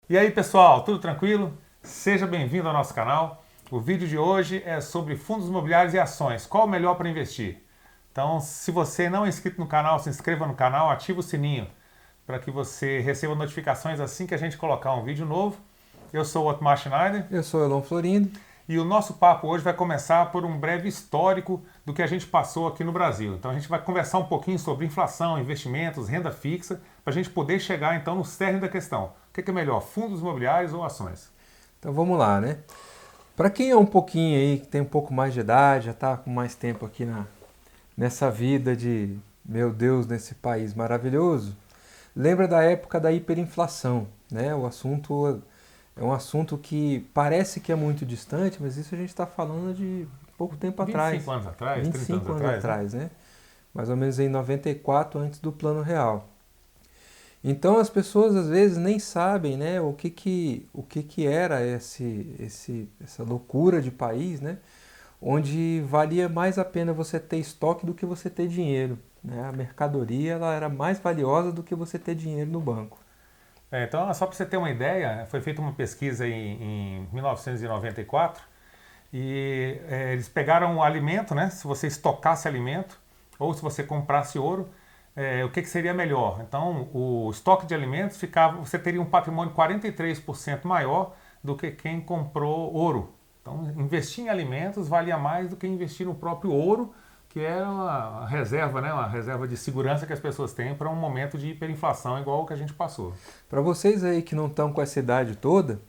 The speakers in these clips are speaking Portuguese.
E aí pessoal, tudo tranquilo? Seja bem-vindo ao nosso canal. O vídeo de hoje é sobre fundos imobiliários e ações. Qual o melhor para investir? Então, se você não é inscrito no canal, se inscreva no canal, ative o sininho para que você receba notificações assim que a gente colocar um vídeo novo. Eu sou o Otmar Schneider. Eu sou o Elon Florindo. E o nosso papo hoje vai começar por um breve histórico do que a gente passou aqui no Brasil. Então a gente vai conversar um pouquinho sobre inflação, investimentos, renda fixa, para a gente poder chegar então no cerne da questão. O que é melhor, fundos imobiliários ou ações? Então vamos lá, né? Para quem é um pouquinho aí, que tem um pouco mais de idade, já está com mais tempo aqui nessa vida de, meu Deus, nesse país maravilhoso, lembra da época da hiperinflação, né? O assunto é um assunto que parece que é muito distante, mas isso a gente está falando de pouco tempo atrás. 25 anos atrás, 25 anos atrás, né? Mais ou menos em 94, antes do Plano Real. Então as pessoas às vezes nem sabem, né, o que era essa loucura de país, né? Onde valia mais a pena você ter estoque do que você ter dinheiro, né? A mercadoria ela era mais valiosa do que você ter dinheiro no banco. Então, só para você ter uma ideia, foi feita uma pesquisa em 1994 e eles pegaram o alimento, né? Se você estocasse alimento ou se você comprasse ouro, o que seria melhor? Então, o estoque de alimentos você teria um patrimônio 43% maior do que quem comprou ouro. Então, investir em alimentos valia mais do que investir no próprio ouro, que é uma reserva, né? Uma reserva de segurança que as pessoas têm para um momento de hiperinflação igual o que a gente passou. Para vocês aí que não estão com essa idade toda,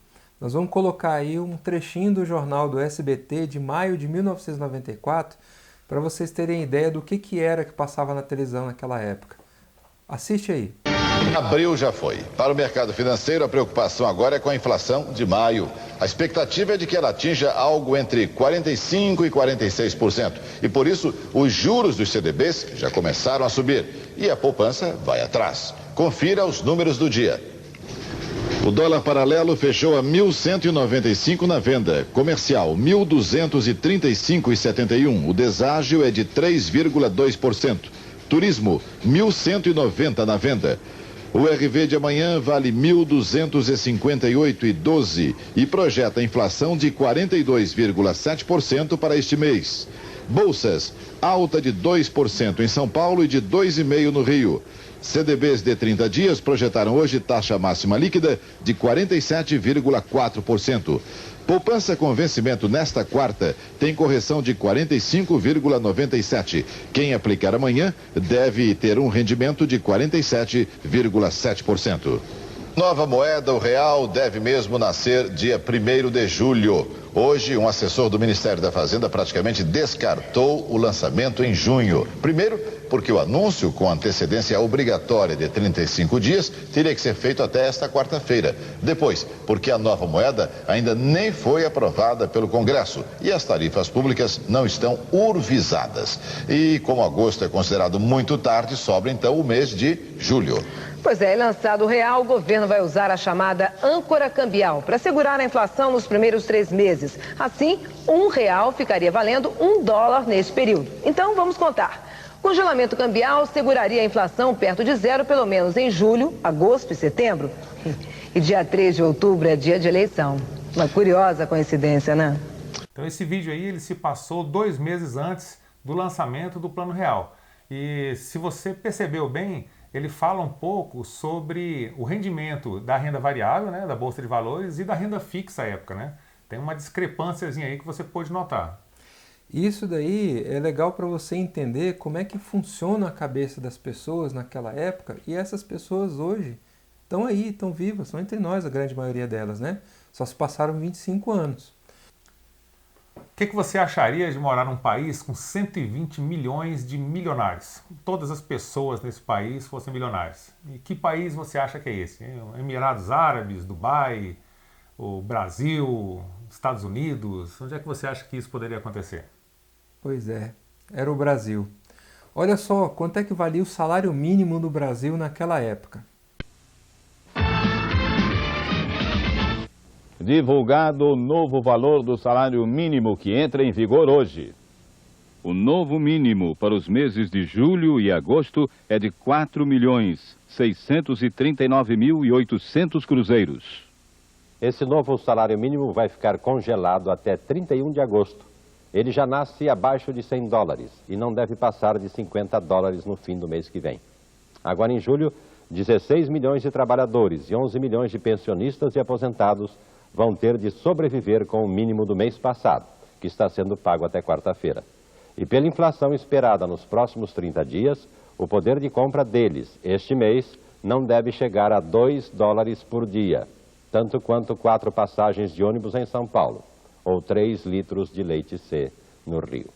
nós vamos colocar aí um trechinho do jornal do SBT de maio de 1994 para vocês terem ideia do que era que passava na televisão naquela época. Assiste aí. Abril já foi. Para o mercado financeiro, a preocupação agora é com a inflação de maio. A expectativa é de que ela atinja algo entre 45% e 46%. E por isso, os juros dos CDBs já começaram a subir. E a poupança vai atrás. Confira os números do dia. O dólar paralelo fechou a 1.195 na venda. Comercial, 1.235,71. O deságio é de 3,2%. Turismo, 1.190 na venda. O RV de amanhã vale 1.258,12 e projeta inflação de 42,7% para este mês. Bolsas, alta de 2% em São Paulo e de 2,5% no Rio. CDBs de 30 dias projetaram hoje taxa máxima líquida de 47,4%. Poupança com vencimento nesta quarta tem correção de 45,97%. Quem aplicar amanhã deve ter um rendimento de 47,7%. Nova moeda, o real, deve mesmo nascer dia 1º de julho. Hoje, um assessor do Ministério da Fazenda praticamente descartou o lançamento em junho. Primeiro, porque o anúncio com antecedência obrigatória de 35 dias teria que ser feito até esta quarta-feira. Depois, porque a nova moeda ainda nem foi aprovada pelo Congresso e as tarifas públicas não estão urvizadas. E como agosto é considerado muito tarde, sobra então o mês de julho. Pois é, lançado o real, o governo vai usar a chamada âncora cambial para segurar a inflação nos primeiros 3 meses. Assim, R$1 ficaria valendo $1 nesse período. Então, vamos contar. O congelamento cambial seguraria a inflação perto de zero, pelo menos em julho, agosto e setembro. E dia 3 de outubro é dia de eleição. Uma curiosa coincidência, né? Então esse vídeo aí ele se passou 2 meses antes do lançamento do Plano Real. E se você percebeu bem, ele fala um pouco sobre o rendimento da renda variável, né, da Bolsa de Valores, e da renda fixa à época, né? Tem uma discrepânciazinha aí que você pode notar. Isso daí é legal para você entender como é que funciona a cabeça das pessoas naquela época, e essas pessoas hoje estão aí, estão vivas, estão entre nós, a grande maioria delas, né? Só se passaram 25 anos. O que você acharia de morar num país com 120 milhões de milionários? Todas as pessoas nesse país fossem milionários. E que país você acha que é esse? Emirados Árabes, Dubai, o Brasil, Estados Unidos? Onde é que você acha que isso poderia acontecer? Pois é, era o Brasil. Olha só, quanto é que valia o salário mínimo no Brasil naquela época? Divulgado o novo valor do salário mínimo que entra em vigor hoje. O novo mínimo para os meses de julho e agosto é de R$ 4.639.800 cruzeiros. Esse novo salário mínimo vai ficar congelado até 31 de agosto. Ele já nasce abaixo de 100 dólares e não deve passar de 50 dólares no fim do mês que vem. Agora, em julho, 16 milhões de trabalhadores e 11 milhões de pensionistas e aposentados vão ter de sobreviver com o mínimo do mês passado, que está sendo pago até quarta-feira. E pela inflação esperada nos próximos 30 dias, o poder de compra deles, este mês, não deve chegar a 2 dólares por dia, tanto quanto 4 passagens de ônibus em São Paulo, ou 3 litros de leite C no Rio.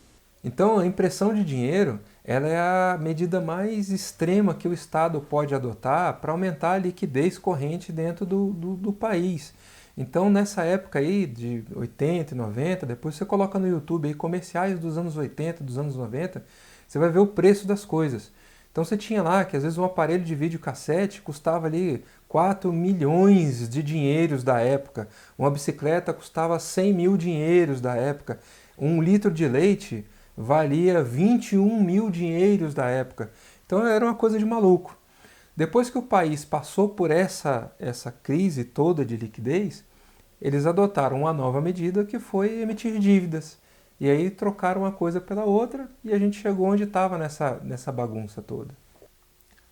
Então, a impressão de dinheiro, ela é a medida mais extrema que o Estado pode adotar para aumentar a liquidez corrente dentro do país. Então, nessa época aí de 80 e 90, depois você coloca no YouTube aí comerciais dos anos 80, dos anos 90, você vai ver o preço das coisas. Então você tinha lá que às vezes um aparelho de videocassete custava ali 4 milhões de dinheiros da época, uma bicicleta custava 100 mil dinheiros da época, 1 litro de leite valia 21 mil dinheiros da época. Então era uma coisa de maluco. Depois que o país passou por essa crise toda de liquidez, eles adotaram uma nova medida que foi emitir dívidas. E aí trocaram uma coisa pela outra e a gente chegou onde estava nessa bagunça toda.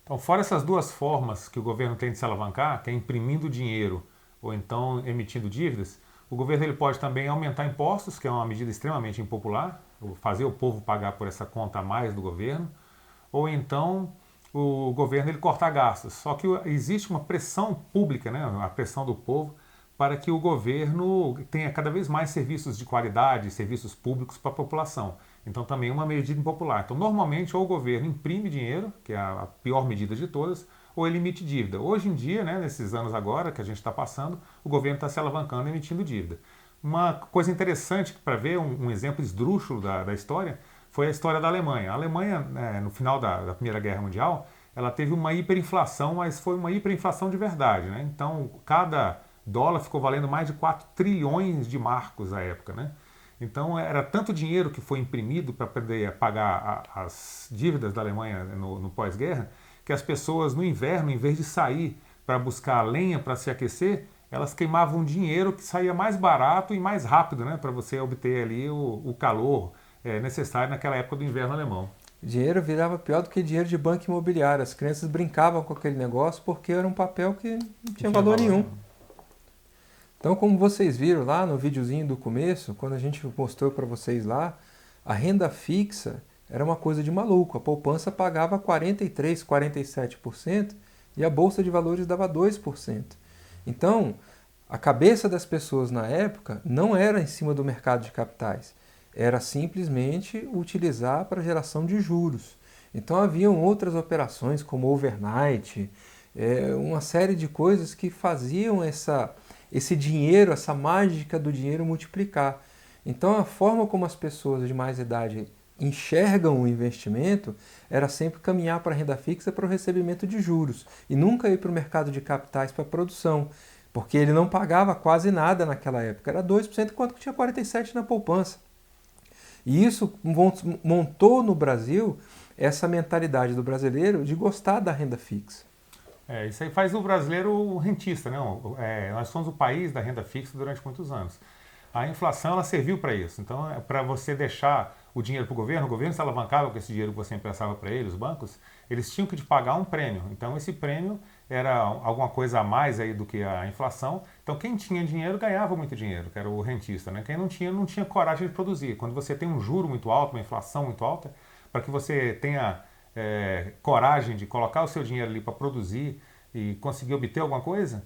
Então, fora essas duas formas que o governo tem de se alavancar, que é imprimindo dinheiro ou então emitindo dívidas, o governo ele pode também aumentar impostos, que é uma medida extremamente impopular, fazer o povo pagar por essa conta a mais do governo, ou então o governo ele cortar gastos. Só que existe uma pressão pública, né, a pressão do povo, para que o governo tenha cada vez mais serviços de qualidade, serviços públicos para a população. Então também é uma medida impopular. Então normalmente ou o governo imprime dinheiro, que é a pior medida de todas, ou ele emite dívida. Hoje em dia, né, nesses anos agora que a gente está passando, o governo está se alavancando emitindo dívida. Uma coisa interessante para ver, um exemplo esdrúxulo da história, foi a história da Alemanha. A Alemanha, no final da Primeira Guerra Mundial, ela teve uma hiperinflação, mas foi uma hiperinflação de verdade, né? Então cada dólar ficou valendo mais de 4 trilhões de marcos à época, né? Então era tanto dinheiro que foi imprimido para poder pagar as dívidas da Alemanha no pós-guerra, que as pessoas no inverno, em vez de sair para buscar lenha para se aquecer, elas queimavam dinheiro que saía mais barato e mais rápido, né? Para você obter ali o calor necessário naquela época do inverno alemão. Dinheiro virava pior do que dinheiro de banco imobiliário. As crianças brincavam com aquele negócio porque era um papel que não tinha valor nenhum. Então, como vocês viram lá no videozinho do começo, quando a gente mostrou para vocês lá, a renda fixa era uma coisa de maluco. A poupança pagava 43%, 47% e a Bolsa de Valores dava 2%. Então, a cabeça das pessoas na época não era em cima do mercado de capitais, era simplesmente utilizar para geração de juros. Então, haviam outras operações como overnight, uma série de coisas que faziam esse dinheiro, essa mágica do dinheiro multiplicar. Então a forma como as pessoas de mais idade enxergam o investimento era sempre caminhar para a renda fixa para o recebimento de juros e nunca ir para o mercado de capitais para a produção, porque ele não pagava quase nada naquela época, era 2% enquanto que tinha 47% na poupança. E isso montou no Brasil essa mentalidade do brasileiro de gostar da renda fixa. Isso aí faz o brasileiro rentista, né? Nós somos o país da renda fixa durante muitos anos. A inflação ela serviu para isso. Então, para você deixar o dinheiro para o governo se alavancava com esse dinheiro que você emprestava para ele, os bancos, eles tinham que te pagar um prêmio. Então, esse prêmio era alguma coisa a mais aí do que a inflação. Então, quem tinha dinheiro ganhava muito dinheiro, que era o rentista, né? Quem não tinha coragem de produzir. Quando você tem um juro muito alto, uma inflação muito alta, para que você tenha coragem de colocar o seu dinheiro ali para produzir e conseguir obter alguma coisa,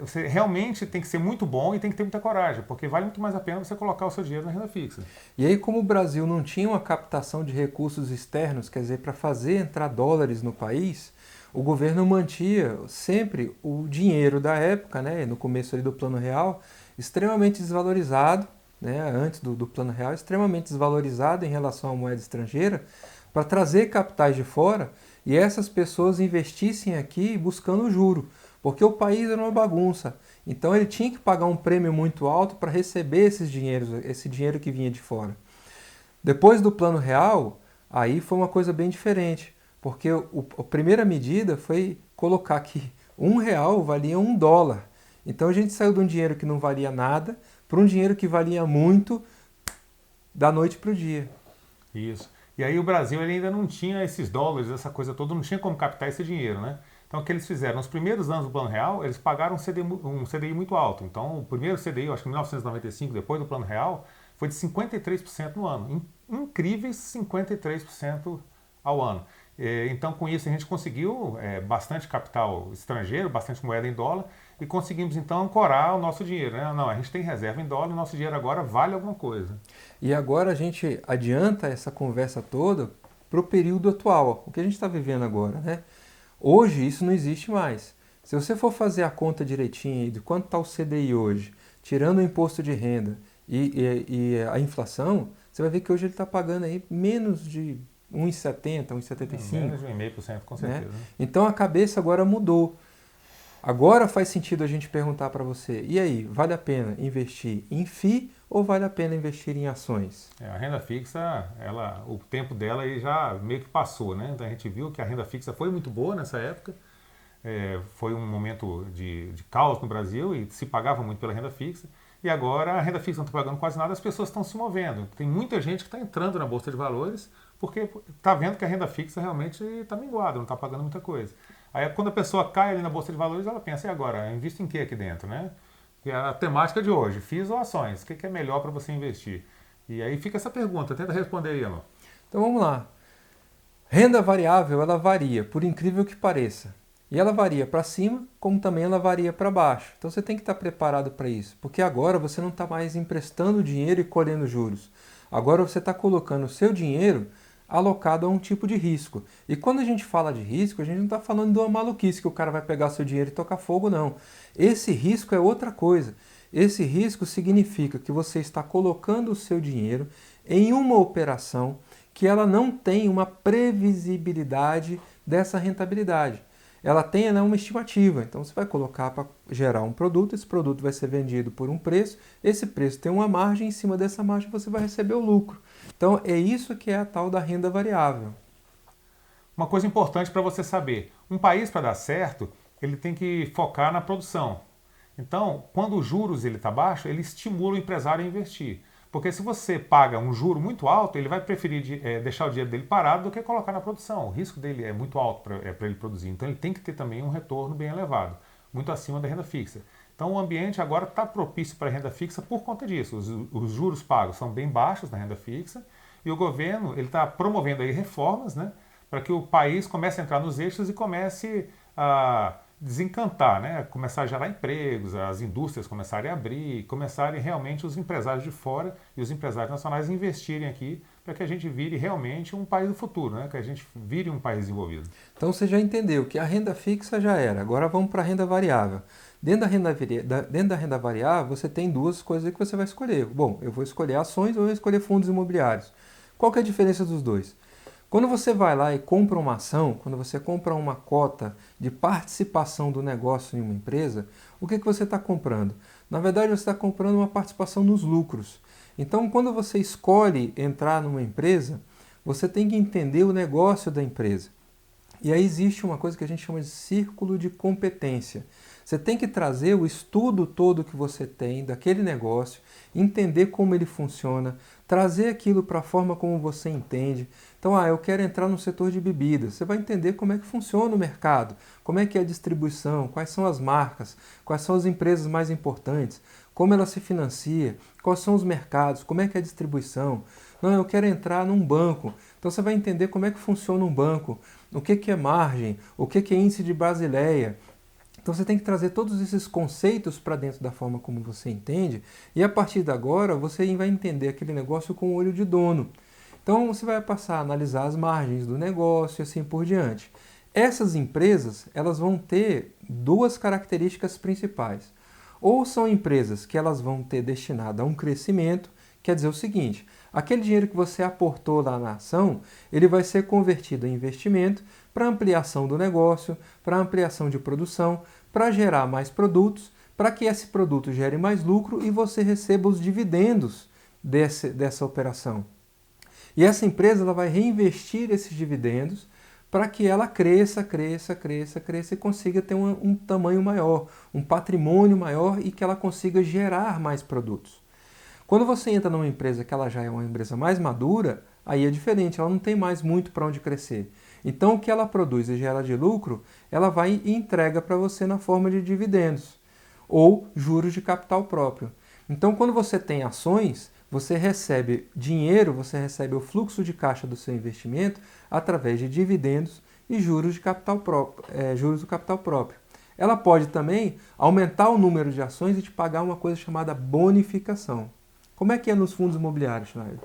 você realmente tem que ser muito bom e tem que ter muita coragem, porque vale muito mais a pena você colocar o seu dinheiro na renda fixa. E aí, como o Brasil não tinha uma captação de recursos externos, quer dizer, para fazer entrar dólares no país, o governo mantinha sempre o dinheiro da época, né, no começo ali do Plano Real, extremamente desvalorizado, né, antes do Plano Real, extremamente desvalorizado em relação à moeda estrangeira, para trazer capitais de fora e essas pessoas investissem aqui buscando juro, porque o país era uma bagunça. Então ele tinha que pagar um prêmio muito alto para receber esse dinheiro que vinha de fora. Depois do Plano Real, aí foi uma coisa bem diferente, porque a primeira medida foi colocar que R$1 valia $1. Então a gente saiu de um dinheiro que não valia nada para um dinheiro que valia muito da noite para o dia. Isso. E aí o Brasil ele ainda não tinha esses dólares, essa coisa toda, não tinha como captar esse dinheiro, né? Então o que eles fizeram? Nos primeiros anos do Plano Real, eles pagaram um CDI muito alto. Então o primeiro CDI, eu acho que em 1995, depois do Plano Real, foi de 53% no ano. Incríveis 53% ao ano. Então com isso a gente conseguiu bastante capital estrangeiro, bastante moeda em dólar, e conseguimos então ancorar o nosso dinheiro, né? Não, a gente tem reserva em dólar, o nosso dinheiro agora vale alguma coisa. E agora a gente adianta essa conversa toda para o período atual, o que a gente está vivendo agora, né? Hoje isso não existe mais. Se você for fazer a conta direitinho de quanto está o CDI hoje, tirando o imposto de renda e a inflação, você vai ver que hoje ele está pagando aí menos de 1,70, 1,75. Menos de 1,5%, com certeza. Né? Então a cabeça agora mudou. Agora faz sentido a gente perguntar para você, e aí, vale a pena investir em FII ou vale a pena investir em ações? A renda fixa, o tempo dela aí já meio que passou, né? Então a gente viu que a renda fixa foi muito boa nessa época, foi um momento de caos no Brasil e se pagava muito pela renda fixa, e agora a renda fixa não está pagando quase nada, as pessoas estão se movendo. Tem muita gente que está entrando na Bolsa de Valores porque está vendo que a renda fixa realmente está minguada, não está pagando muita coisa. Aí quando a pessoa cai ali na Bolsa de Valores, ela pensa, e agora? Eu invisto em que aqui dentro, né? Que é a temática de hoje, FIIs ou ações? O que é melhor para você investir? E aí fica essa pergunta, tenta responder aí, Elon. Então vamos lá. Renda variável, ela varia, por incrível que pareça. E ela varia para cima, como também ela varia para baixo. Então você tem que estar preparado para isso, porque agora você não está mais emprestando dinheiro e colhendo juros. Agora você está colocando o seu dinheiro alocado a um tipo de risco. E quando a gente fala de risco, a gente não está falando de uma maluquice que o cara vai pegar seu dinheiro e tocar fogo, não. Esse risco é outra coisa. Esse risco significa que você está colocando o seu dinheiro em uma operação que ela não tem uma previsibilidade dessa rentabilidade. Ela tem uma estimativa, então você vai colocar para gerar um produto, esse produto vai ser vendido por um preço, esse preço tem uma margem, em cima dessa margem você vai receber o lucro. Então é isso que é a tal da renda variável. Uma coisa importante para você saber, um país para dar certo, ele tem que focar na produção. Então, quando os juros está baixo, ele estimula o empresário a investir. Porque se você paga um juro muito alto, ele vai preferir deixar o dinheiro dele parado do que colocar na produção. O risco dele é muito alto para ele produzir. Então ele tem que ter também um retorno bem elevado, muito acima da renda fixa. Então o ambiente agora está propício para a renda fixa por conta disso. Os juros pagos são bem baixos na renda fixa e o governo está promovendo aí reformas, né, para que o país comece a entrar nos eixos e comece a desencantar, né? Começar a gerar empregos, as indústrias começarem a abrir, começarem realmente os empresários de fora e os empresários nacionais investirem aqui para que a gente vire realmente um país do futuro, né? Que a gente vire um país desenvolvido. Então você já entendeu que a renda fixa já era, agora vamos para a renda variável. Dentro da renda variável você tem duas coisas que você vai escolher. Bom, eu vou escolher ações ou eu vou escolher fundos imobiliários. Qual que é a diferença dos dois? Quando você vai lá e compra uma ação, quando você compra uma cota de participação do negócio em uma empresa, o que você está comprando? Na verdade, você está comprando uma participação nos lucros. Então, quando você escolhe entrar numa empresa, você tem que entender o negócio da empresa. E aí existe uma coisa que a gente chama de círculo de competência. Você tem que trazer o estudo todo que você tem daquele negócio, entender como ele funciona, trazer aquilo para a forma como você entende. Então, eu quero entrar no setor de bebidas. Você vai entender como é que funciona o mercado, como é que é a distribuição, quais são as marcas, quais são as empresas mais importantes, como ela se financia, quais são os mercados, como é que é a distribuição. Não, eu quero entrar num banco. Então você vai entender como é que funciona um banco, o que é margem, o que é índice de Basileia. Então você tem que trazer todos esses conceitos para dentro da forma como você entende e a partir de agora você vai entender aquele negócio com o olho de dono. Então você vai passar a analisar as margens do negócio e assim por diante. Essas empresas elas vão ter duas características principais. Ou são empresas que elas vão ter destinado a um crescimento, quer dizer o seguinte, aquele dinheiro que você aportou lá na ação, ele vai ser convertido em investimento para ampliação do negócio, para ampliação de produção, para gerar mais produtos, para que esse produto gere mais lucro e você receba os dividendos dessa operação. E essa empresa ela vai reinvestir esses dividendos para que ela cresça e consiga ter um tamanho maior, um patrimônio maior e que ela consiga gerar mais produtos. Quando você entra numa empresa que ela já é uma empresa mais madura, aí é diferente, ela não tem mais muito para onde crescer. Então o que ela produz e gera de lucro, ela vai e entrega para você na forma de dividendos ou juros de capital próprio. Então quando você tem ações, você recebe dinheiro, você recebe o fluxo de caixa do seu investimento através de dividendos e juros de capital próprio, juros do capital próprio. Ela pode também aumentar o número de ações e te pagar uma coisa chamada bonificação. Como é que é nos fundos imobiliários, Schneider?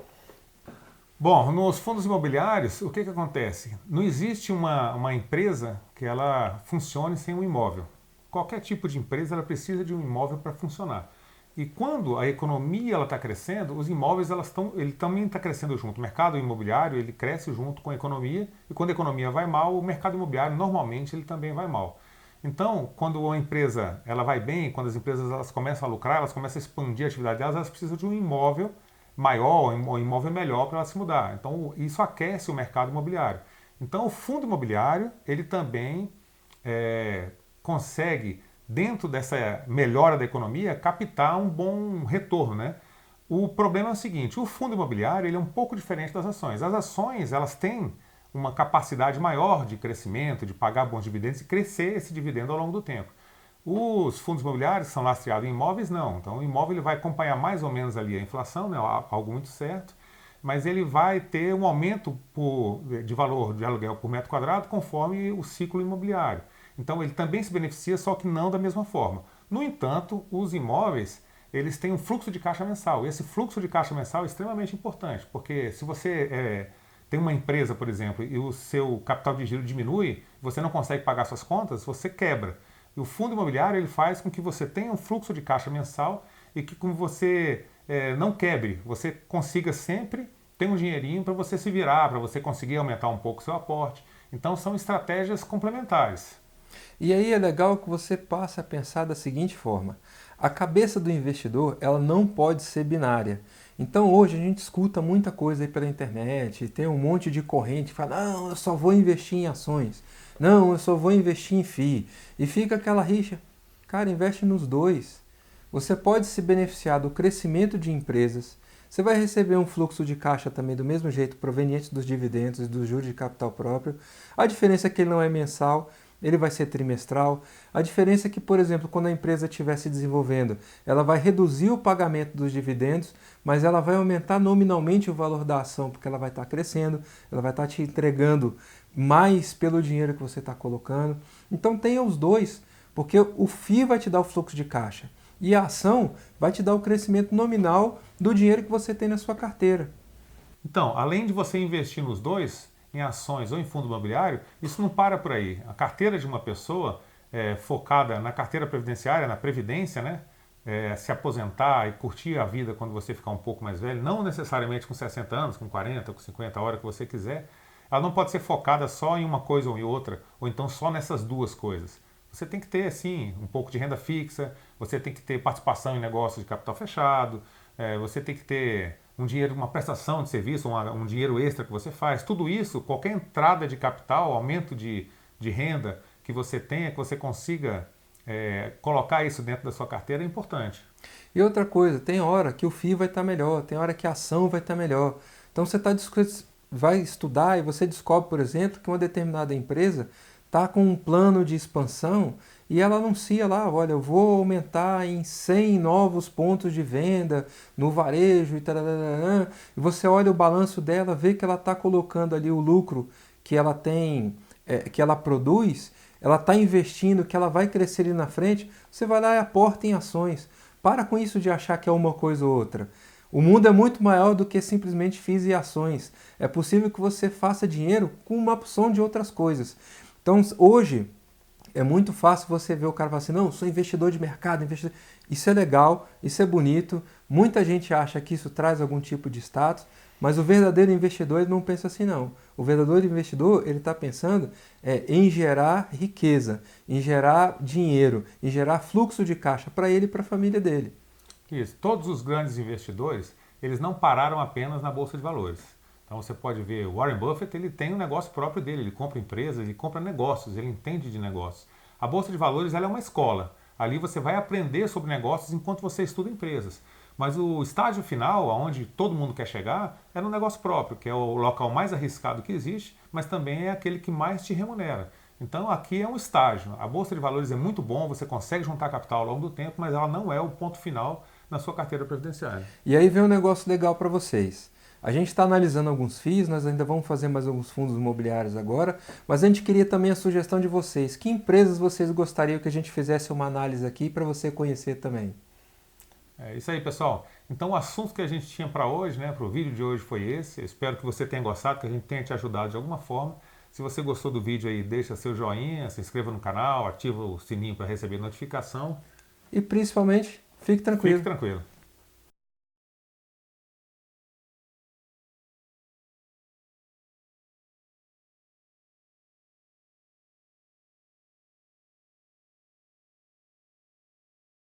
Bom, nos fundos imobiliários, o que acontece? Não existe uma empresa que ela funcione sem um imóvel. Qualquer tipo de empresa ela precisa de um imóvel para funcionar. E quando a economia está crescendo, os imóveis ele também está crescendo junto. O mercado imobiliário ele cresce junto com a economia e quando a economia vai mal, o mercado imobiliário normalmente ele também vai mal. Então, quando uma empresa ela vai bem, quando as empresas elas começam a lucrar, elas começam a expandir a atividade delas, elas precisam de um imóvel maior, um imóvel melhor para ela se mudar. Então, isso aquece o mercado imobiliário. Então, o fundo imobiliário ele também consegue dentro dessa melhora da economia, captar um bom retorno, né? O problema é o seguinte, o fundo imobiliário ele é um pouco diferente das ações. As ações elas têm uma capacidade maior de crescimento, de pagar bons dividendos e crescer esse dividendo ao longo do tempo. Os fundos imobiliários que são lastreados em imóveis, não. Então o imóvel ele vai acompanhar mais ou menos ali a inflação, né? Algo muito certo, mas ele vai ter um aumento de valor de aluguel por metro quadrado conforme o ciclo imobiliário. Então ele também se beneficia, só que não da mesma forma. No entanto, os imóveis, eles têm um fluxo de caixa mensal. E esse fluxo de caixa mensal é extremamente importante, porque se você tem uma empresa, por exemplo, e o seu capital de giro diminui, você não consegue pagar suas contas, você quebra. E o fundo imobiliário ele faz com que você tenha um fluxo de caixa mensal e que como você não quebre, você consiga sempre ter um dinheirinho para você se virar, para você conseguir aumentar um pouco o seu aporte. Então são estratégias complementares. E aí é legal que você passe a pensar da seguinte forma. A cabeça do investidor ela não pode ser binária. Então hoje a gente escuta muita coisa aí pela internet, tem um monte de corrente que fala, não, eu só vou investir em ações, não, eu só vou investir em FII. E fica aquela rixa, cara, investe nos dois. Você pode se beneficiar do crescimento de empresas, você vai receber um fluxo de caixa também do mesmo jeito, proveniente dos dividendos e dos juros de capital próprio. A diferença é que ele não é mensal, ele vai ser trimestral. A diferença é que, por exemplo, quando a empresa estiver se desenvolvendo, ela vai reduzir o pagamento dos dividendos, mas ela vai aumentar nominalmente o valor da ação, porque ela vai estar crescendo, ela vai estar te entregando mais pelo dinheiro que você está colocando. Então tenha os dois, porque o FII vai te dar o fluxo de caixa e a ação vai te dar o crescimento nominal do dinheiro que você tem na sua carteira. Então, além de você investir nos dois, em ações ou em fundo imobiliário, isso não para por aí. A carteira de uma pessoa focada na carteira previdenciária, na previdência, né? Se aposentar e curtir a vida quando você ficar um pouco mais velho, não necessariamente com 60 anos, com 40, com 50, a hora que você quiser, ela não pode ser focada só em uma coisa ou em outra, ou então só nessas duas coisas. Você tem que ter, sim, um pouco de renda fixa, você tem que ter participação em negócios de capital fechado, você tem que ter um dinheiro, uma prestação de serviço, um dinheiro extra que você faz. Tudo isso, qualquer entrada de capital, aumento de renda que você tenha, que você consiga colocar isso dentro da sua carteira é importante. E outra coisa, tem hora que o FII vai estar melhor, tem hora que a ação vai estar melhor. Então você vai estudar e você descobre, por exemplo, que uma determinada empresa está com um plano de expansão e ela anuncia lá, olha, eu vou aumentar em 100 novos pontos de venda no varejo e tal. E você olha o balanço dela, vê que ela está colocando ali o lucro que ela tem, que ela produz, ela está investindo, que ela vai crescer ali na frente, você vai lá e aporta em ações. Para com isso de achar que é uma coisa ou outra. O mundo é muito maior do que simplesmente FIIs e ações. É possível que você faça dinheiro com uma opção de outras coisas. Então, hoje, é muito fácil você ver o cara falar assim, não, sou investidor de mercado, investidor. Isso é legal, isso é bonito, muita gente acha que isso traz algum tipo de status, mas o verdadeiro investidor ele não pensa assim não. O verdadeiro investidor ele está pensando em gerar riqueza, em gerar dinheiro, em gerar fluxo de caixa para ele e para a família dele. Isso. Todos os grandes investidores, eles não pararam apenas na Bolsa de Valores. Então você pode ver, o Warren Buffett, ele tem um negócio próprio dele, ele compra empresas, ele compra negócios, ele entende de negócios. A Bolsa de Valores, ela é uma escola. Ali você vai aprender sobre negócios enquanto você estuda empresas. Mas o estágio final, aonde todo mundo quer chegar, é no negócio próprio, que é o local mais arriscado que existe, mas também é aquele que mais te remunera. Então aqui é um estágio. A Bolsa de Valores é muito bom, você consegue juntar capital ao longo do tempo, mas ela não é o ponto final na sua carteira previdenciária. E aí vem um negócio legal para vocês. A gente está analisando alguns FIIs, nós ainda vamos fazer mais alguns fundos imobiliários agora, mas a gente queria também a sugestão de vocês. Que empresas vocês gostariam que a gente fizesse uma análise aqui para você conhecer também? É isso aí, pessoal. Então o assunto que a gente tinha para hoje, para o vídeo de hoje foi esse. Eu espero que você tenha gostado, que a gente tenha te ajudado de alguma forma. Se você gostou do vídeo aí, deixa seu joinha, se inscreva no canal, ativa o sininho para receber notificação. E principalmente, fique tranquilo. Fique tranquilo.